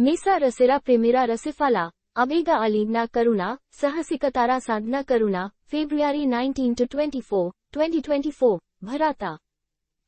मेसा Rasera प्रेमेरा रसिफाला अबेगा अलीगना Karuna सहसिकतारा Sadhana Karuna February 19 to 24, 2024 भराता।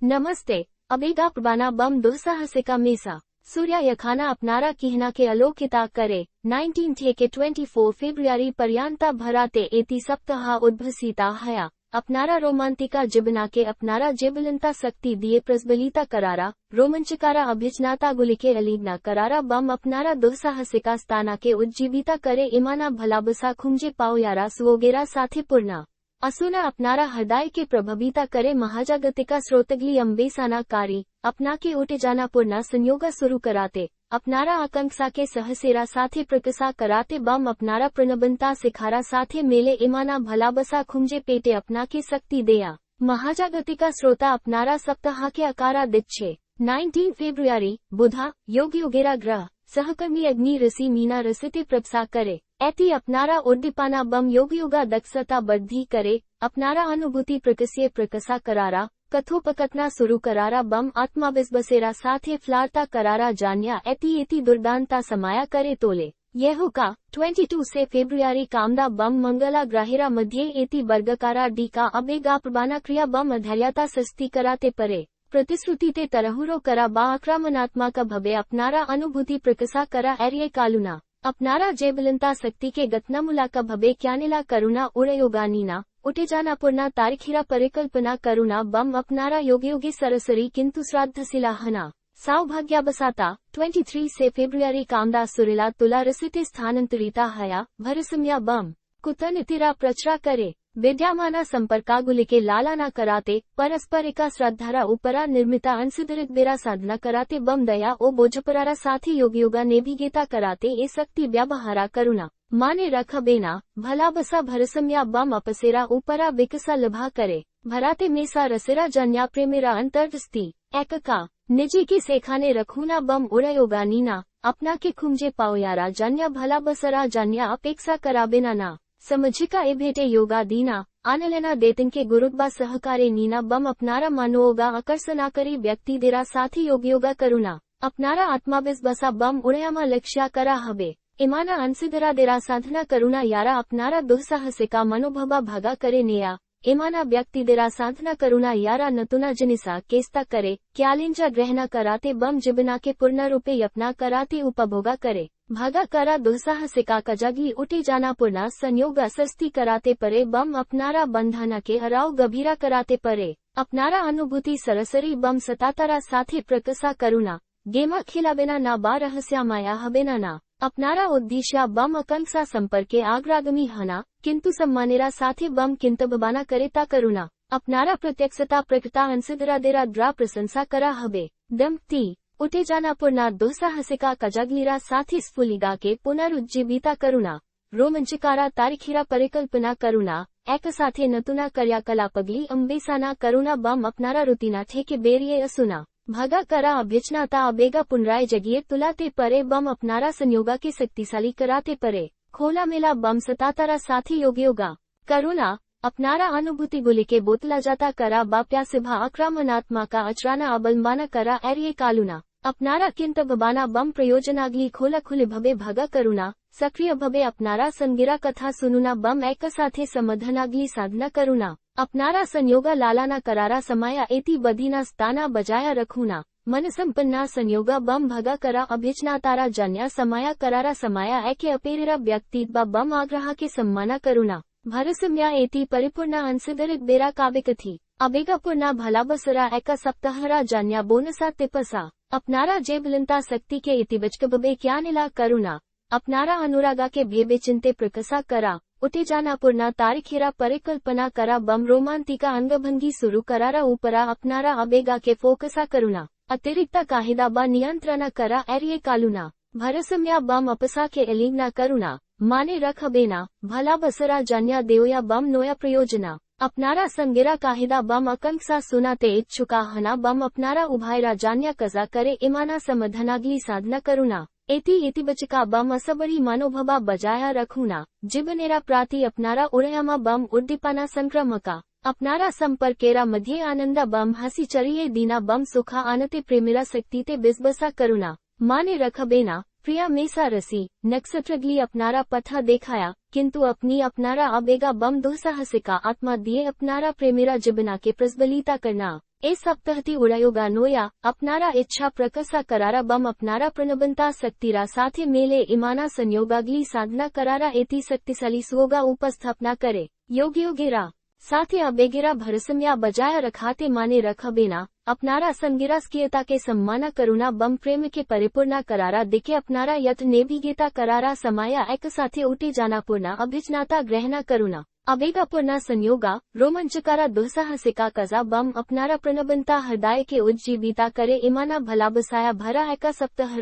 नमस्ते अबेगा प्रबाना बम दुस्साहसिका मेसा सूर्या यखाना अपनारा किहना के अलोकिता करे 19 के 24 फेब्रुआरी पर्यांता भराते एति सप्ताह उद्भसीता हया अपनारा रोमांतिका जिबना के अपनारा जेबलंता शक्ति दिए प्रज्वलिता करारा रोमांचकारा अभिजनाता गुलिके अलीगना करारा बम अपनारा दुस्साहसिका स्थाना के उज्जीविता करे इमाना भलाबसा खुंजे पाओयारा सुओगेरा साथे पूर्णा असुना अपनारा हृदय के प्रभाविता करे महाजागतिका स्रोतगली अंबेसाना कारी अपना के उठे जाना पूर्णा संयोगा शुरू कराते अपनारा आकांक्षा के सहसेरा साथे प्रकसा कराते बम अपनारा प्रणबंता सिखारा साथे मेले इमाना भलाबसा खुंजे पेटे अपना के शक्ति देया महाजागतिका श्रोता अपनारा सप्ताह के अकारा दिच्छे 19 फेब्रुआरी बुधा योग योगेरा ग्रह सहकर्मी अग्नि ऋषि मीना रसिते प्रपसा करे ऐति अपनारा उद्दीपाना बम योग योगा दक्षता बढ़ी करे अपनारा अनुभूति प्रकसिये प्रकसा करारा कथोपकथना शुरू करारा बम आत्मा बसेरा साथे फ्लारता करारा जान्या ऐति दुर्दांता समाया करे तोले यह का 22 से फेब्रुआरी कामदा बम मंगला ग्राहिरा मध्य एति वर्गकारा डीका अबेगा प्रबाना क्रिया बम अधैर्यता सस्ती कराते परे प्रतिश्रुति ते तरहुरो करा बा आक्रामणात्मक भवे अपनारा अनुभूति प्रकसा करा एरिये कालुना अपनारा जेबलंता शक्ति के गतनामुला का भवे क्यानेला करुणा उड़योगानीना उठे जाना पूर्णा तारीखिरा परिकल्पना करुणा बम अपनारा योगी सरसरी किंतु श्राद्धशिला हना सौभाग्या बसाता 23 से फेब्रुआरी कामदा सुरिला तुला रसिते स्थानांतरिता हया भरसम्या बम कुतनितिरा प्रचरा करे विद्यमाना संपर्कागुलिके लालाना कराते परस्पर एका श्रद्धारा उपरा निर्मिता अंसिधरित बेरा साधना कराते बम दया ओ बोझपरारा साथी योगा नेभिगेता कराते ए शक्ति व्यावहारा करुणा माने रख बेना भला बसा भरसम्या बम अपसेरा उपरा विकसा लभा करे भराते मेसा रसेरा जन्या प्रेमेरा अंतर्दस्ती एकका निजी की सेखाने रखूना बम उड़योगा नीना अपना के खुंजे पाओयारा जन्या भला बसरा जन्या अपेक्षा कराबेना ना समझिका ए भेटे योगा दीना आनलेना देतन के गुरुद्बा सहकारे नीना बम अपनारा मनोगा आकर्षणा करी व्यक्ति देरा साथी योगा करुणा अपनारा आत्माविस बसा बम उड़यामा लक्ष्या करा हबे इमाना अंसिधरा देरा साधना करुणा यारा अपनारा दुस्साहसिका मनोभवा भागा करे नेया इमाना व्यक्ति देरा साधना करुणा यारा नतुना जनिसा केस्ता करे क्यालिंजा ग्रहणा कराते बम जिबना के पूर्ण रूपे यपना कराते उपभोगा करे भागा करा दुस्साहसिका कजागी उठे जाना पूर्णा संयोगा सस्ती कराते परे बम अपनारा बंधाना के हराव गभीरा कराते परे अपनारा अनुभूति सरसरी बम सतातारा साथे प्रकसा करुणा गेमा खिलाबेना ना बा रहस्या माया हबेना ना अपनारा उद्देश्य बम आकांक्षा संपर्के आग्रागमी हना किंतु सम्मानेरा साथे बम किंतबबाना करेता करुणा अपनारा प्रत्यक्षता प्रकटा अंसिधरा देरा द्रा प्रशंसा करा हबे दंपति उठे जाना पूर्णा दुस्साहसिका कजाग्लीरा साथी स्फुलिगा के पुनरुज्जीविता करुणा रोमांचकारा तारीखिरा परिकल्पना करुणा एक साथे नतुना कर्याकलापगली अंबेसाना करुणा बम अपनारा रुतिना ठेके बेरिये असुना भागा करा अभ्यचनाता अबेगा पुनराय जगिए तुलाते परे बम अपनारा संयोगा के शक्तिशाली कराते परे खोला मेला बम सतातारा साथी योगा करुणा अपनारा अनुभूति गुली के बोतला जाता करा बाप्या सिभा आक्रामणात्मका अचराना अबलमाना करा एरिये कालुना अपनारा किंत बबाना बम प्रयोजनाग्ली खोला खुले भवे भागा करुणा सक्रिय भवे अपनारा संगिरा कथा सुनुना बम एक साथे समाधानाग्ली साधना करुणा अपनारा संयोगा लालाना करारा समाया एति बदीना स्थाना बजाया रखूना मन संपन्ना संयोगा बम भगा करा अभिचना तारा जन्या समाया करारा समाया एके अपेरेरा व्यक्ति बम आग्रह के सम्माना करुणा भरसम्या एति परिपूर्णा अंसिधरित बेरा काव्यकथी अबेगा पूर्णा भला बसरा एका सप्ताहरा जन्या बोनसा तिपसा अपनारा जेबलंता शक्ति के इति बचकबे क्यानेला करुणा अपनारा अनुरागा के भेबे चिंते प्रकसा करा उठे जाना पूर्णा तारीखिरा परिकल्पना करा बम रोमांतिका अंगभंगी शुरू करारा उपरा अपनारा अबेगा के फोकसा करुणा अतिरिक्त काहिदा बा नियंत्रणा करा एरिये कालुना भरसम्या बम अपसा के एलिग्ना करुणा माने रख बेना भला बसरा जन्या देवया बम नोया प्रयोजना अपनारा संगिरा काहिदा बम आकांक्षा सुनाते इच्छुका हना बम अपनारा उभायरा जान्या कजा करे इमाना समाधानाग्ली साधना करुणा एति बचका बम असबरी मनोभवा बजाया रखूना जिबनेरा प्राति अपनारा उड़यामा बम उद्दीपना संक्रमका अपनारा संपर्केरा मध्य आनंदा बम हसी चरिये दीना बम सुखा आनते प्रेमेरा शक्ति ते बिस्बसा करुणा माने रखबेना प्रिया मेसा रसी नक्सट्रगली अपनारा पथा देखाया किंतु अपनी अपनारा अबेगा बम दुस्साहसिका आत्मा दिए अपनारा प्रेमेरा जिबना के प्रज्वलिता करना ए सप्तहती उड़ायोगा नोया अपनारा इच्छा प्रकसा करारा बम अपनारा प्रणबंता शक्तिरा साथे मेले इमाना संयोगाग्ली साधना करारा एती शक्तिशाली सुहोगा उपस्थापना करे योगियोगेरा साथे अबेगेरा भरसम्या बजाया रखाते माने रखबेना अपनारा संगिरास्कियता के सम्माना करुणा बम प्रेम के परिपूर्णा करारा दिके अपनारा यत नेभिगेता करारा समाया एक साथे उठे जाना पूर्णा अभिजनाता ग्रहणा करुणा अबेगा पूर्णा संयोगा रोमांचकारा दुस्साहसिका कजा बम अपनारा प्रणबंता हृदय के उज्जीविता करे इमाना भला बसाया भरा एका सप्ताह